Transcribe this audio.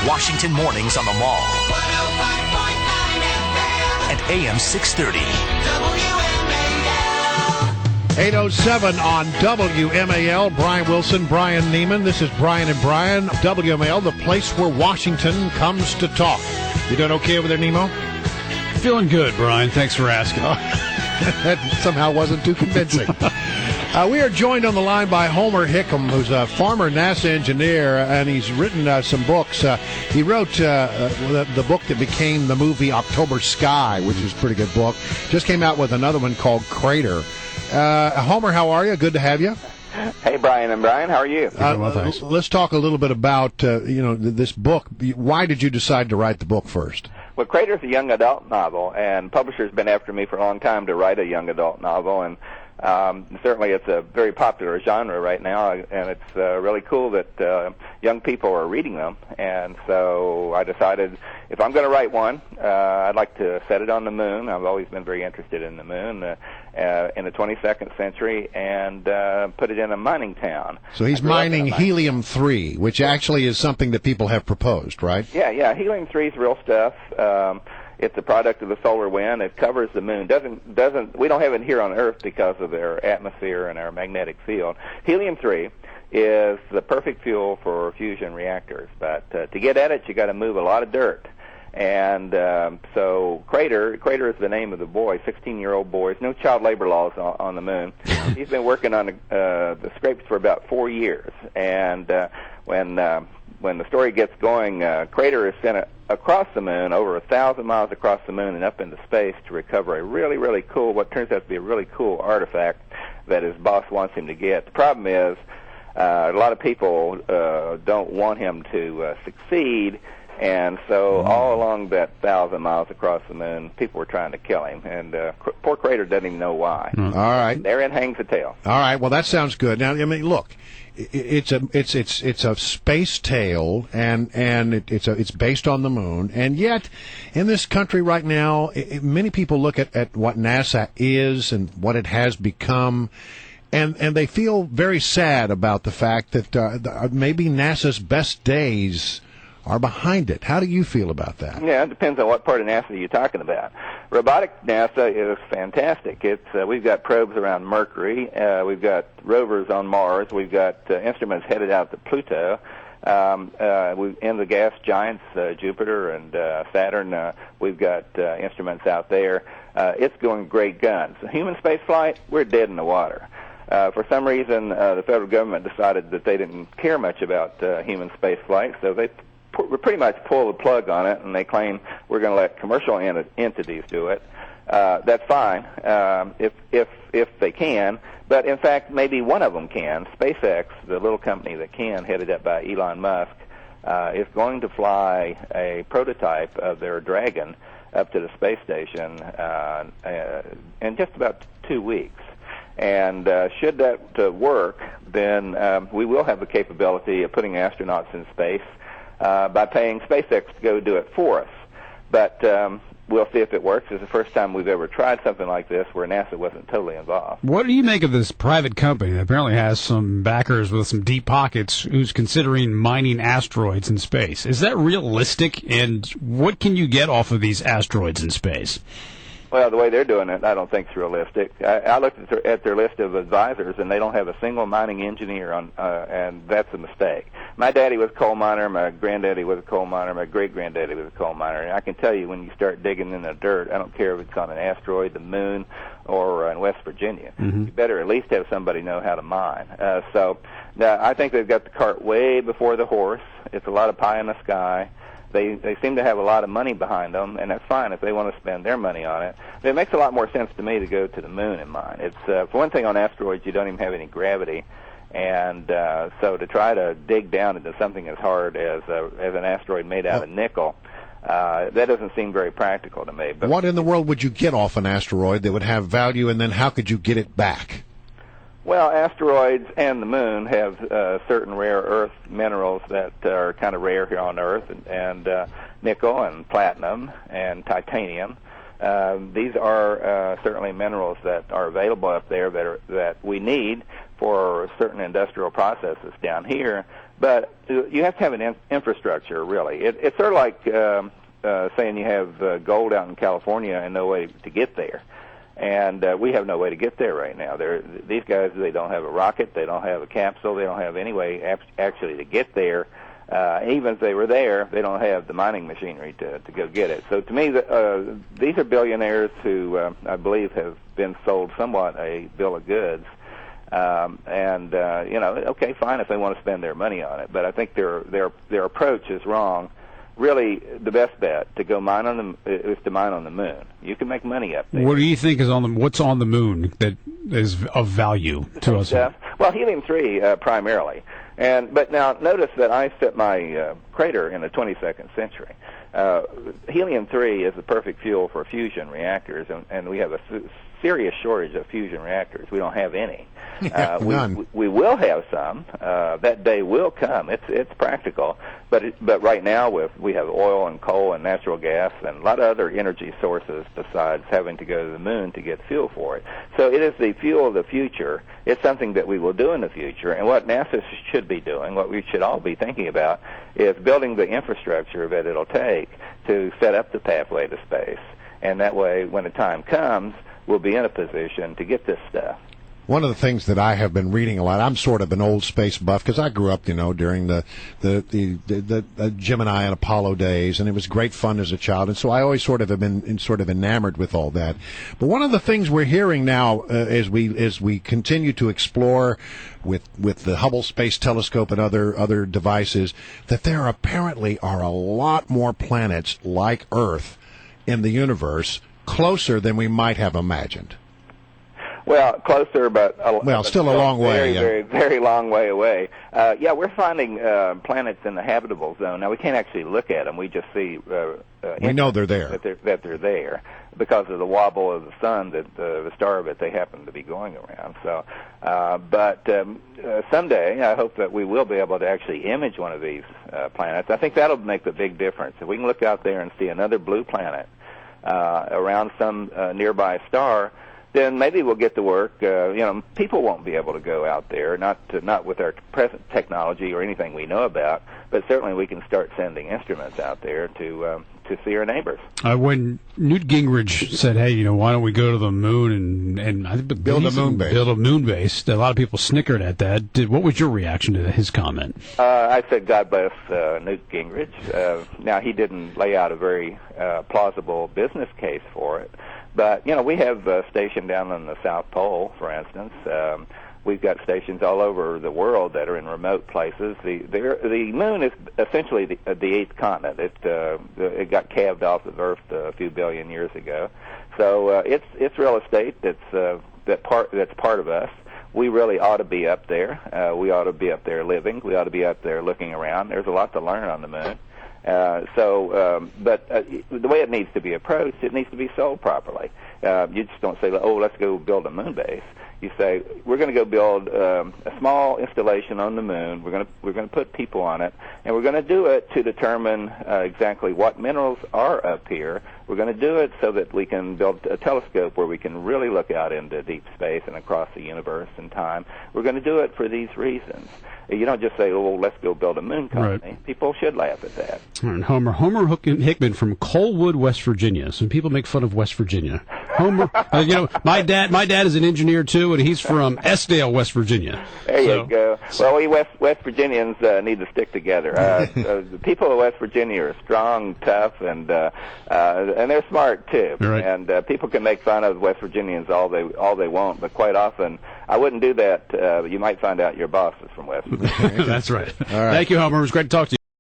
Washington mornings on the Mall. 105.9 FM. And AM 630. WMAL. 8:07 on WMAL. Brian Wilson, Brian Neiman. This is Brian and Brian. WMAL, the place where Washington comes to talk. You doing okay over there, Nemo? Feeling good, Brian. Thanks for asking. That somehow wasn't too convincing. We are joined on the line by Homer HICKAM, who's a former NASA engineer, and he's written some books. He wrote the book that became the movie October Sky, which is a pretty good book. Just came out with another one called Crater. Homer, how are you? Good to have you. Hey, Brian and Brian, how are you? Well, thanks. Let's talk a little bit about this book. Why did you decide to write the book first? Well, Crater's a young adult novel, and publishers been after me for a long time to write a young adult novel, and certainly it's a very popular genre right now, and it's really cool that young people are reading them. And so I decided if I'm going to write one, I'd like to set it on the moon. I've always been very interested in the moon in the 22nd century, and put it in a mining town. So he's mining helium-3, which actually is something that people have proposed, right? Yeah. Helium-3 is real stuff. It's a product of the solar wind. It covers the moon. We don't have it here on Earth because of our atmosphere and our magnetic field. Helium-3 is the perfect fuel for fusion reactors, but to get at it, you got to move a lot of dirt. And so Crater is the name of the boy, 16-year-old boy. There's no child labor laws on the moon. He's been working on the scrapes for about 4 years, and when the story gets going, Crater is sent across the moon, over 1,000 miles across the moon and up into space to recover a really, really cool, what turns out to be a really cool artifact that his boss wants him to get. The problem is a lot of people don't want him to succeed, and so all along that 1,000 miles across the moon, people were trying to kill him, and poor Crater doesn't even know why. All right. Therein hangs the tale. All right. Well, that sounds good. Now, I mean, look. It's a space tale, and it's based on the moon, and yet in this country right now, many people look at what NASA is and what it has become, and they feel very sad about the fact that maybe NASA's best days are behind it. How do you feel about that? Yeah, it depends on what part of NASA you're talking about. Robotic NASA is fantastic. We've got probes around Mercury. We've got rovers on Mars. We've got instruments headed out to Pluto. In the gas giants, Jupiter and Saturn, we've got instruments out there. It's going great guns. Human space flight, we're dead in the water. For some reason, the federal government decided that they didn't care much about human space flight, so they pretty much pull the plug on it, and they claim we're going to let commercial entities do it. That's fine if they can, but in fact maybe one of them can. SpaceX, the little company that can, headed up by Elon Musk, is going to fly a prototype of their Dragon up to the space station in just about 2 weeks. And should that work, then we will have the capability of putting astronauts in space by paying SpaceX to go do it for us. But we'll see if it works. It's the first time we've ever tried something like this where NASA wasn't totally involved. What do you make of this private company that apparently has some backers with some deep pockets who's considering mining asteroids in space? Is that realistic, and what can you get off of these asteroids in space? Well, the way they're doing it, I don't think it's realistic. I looked at their list of advisors, and they don't have a single mining engineer on, and that's a mistake. My daddy was a coal miner, my granddaddy was a coal miner, my great-granddaddy was a coal miner, and I can tell you when you start digging in the dirt, I don't care if it's on an asteroid, the moon, or in West Virginia, you better at least have somebody know how to mine. So I think they've got the cart way before the horse. It's a lot of pie in the sky. They seem to have a lot of money behind them, and that's fine if they want to spend their money on it. But it makes a lot more sense to me to go to the moon and mine. It's for one thing, on asteroids you don't even have any gravity, and so to try to dig down into something as hard as an asteroid made out of nickel, that doesn't seem very practical to me. But what in the world would you get off an asteroid that would have value, and then how could you get it back? Well, asteroids and the moon have certain rare earth minerals that are kind of rare here on Earth, and nickel and platinum and titanium. These are certainly minerals that are available up there that we need for certain industrial processes. Down here, But you have to have an infrastructure, really. It's sort of like saying you have gold out in California and no way to get there. And we have no way to get there right now. These guys, they don't have a rocket, they don't have a capsule, they don't have any way actually to get there. Even if they were there, they don't have the mining machinery to go get it. So to me, these are billionaires who I believe have been sold somewhat a bill of goods. Okay, fine if they want to spend their money on it, but I think their approach is wrong. Really, the best bet to go mine on is to mine on the moon. You can make money up there. What do you think is what's on the moon that is of value to us? Well, helium-3 primarily. But now notice that I set my crater in the 22nd century. Helium-3 is the perfect fuel for fusion reactors, and we have a serious shortage of fusion reactors. We don't have any. None. We will have some. That day will come. It's practical. But right now we have oil and coal and natural gas and a lot of other energy sources besides having to go to the moon to get fuel for it. So it is the fuel of the future. It's something that we will do in the future. And what NASA should be doing, what we should all be thinking about, is building the infrastructure that it'll take to set up the pathway to space. And that way, when the time comes, we'll be in a position to get this stuff. One of the things that I have been reading a lot, I'm sort of an old space buff because I grew up, during the Gemini and Apollo days, and it was great fun as a child, and so I always sort of have been sort of enamored with all that. But one of the things we're hearing now as we continue to explore with the Hubble Space Telescope and other devices, that there apparently are a lot more planets like Earth in the universe closer than we might have imagined. Well, closer, but still a long way. Very, very long way away. We're finding planets in the habitable zone. Now we can't actually look at them. We just see. We know they're there. That they're there because of the wobble of the sun, the star that they happen to be going around. So, but someday I hope that we will be able to actually image one of these planets. I think that'll make the big difference. If we can look out there and see another blue planet around some nearby star, then maybe we'll get to work. People won't be able to go out there, not with our present technology or anything we know about, but certainly we can start sending instruments out there to see our neighbors. When Newt Gingrich said, "Hey, why don't we go to the moon and I think build a moon base?" A lot of people snickered at that. What was your reaction to his comment? I said, "God bless Newt Gingrich." Now he didn't lay out a very plausible business case for it. But, we have stationed down on the South Pole, for instance. We've got stations all over the world that are in remote places. The moon is essentially the eighth continent. It got calved off of Earth a few billion years ago. So it's real estate that's part of us. We really ought to be up there. We ought to be up there living. We ought to be up there looking around. There's a lot to learn on the moon. But the way it needs to be approached, it needs to be sold properly. You just don't say, "Oh, let's go build a moon base." You say, "We're going to go build a small installation on the moon. We're going to put people on it, and we're going to do it to determine exactly what minerals are up here. We're going to do it so that we can build a telescope where we can really look out into deep space and across the universe and time. We're going to do it for these reasons." You don't just say, "Oh, let's go build a moon colony." Right. People should laugh at that. And Homer Hickman from Colwood, West Virginia. Some people make fun of West Virginia. Homer, my dad is an engineer too, and he's from Esdale, West Virginia. There you go. Well, we West Virginians need to stick together. The people of West Virginia are strong, tough, and they're smart too. Right. And people can make fun of West Virginians all they want, but quite often I wouldn't do that. You might find out your boss is from West Virginia. That's right. All right. Thank you, Homer. It was great to talk to you.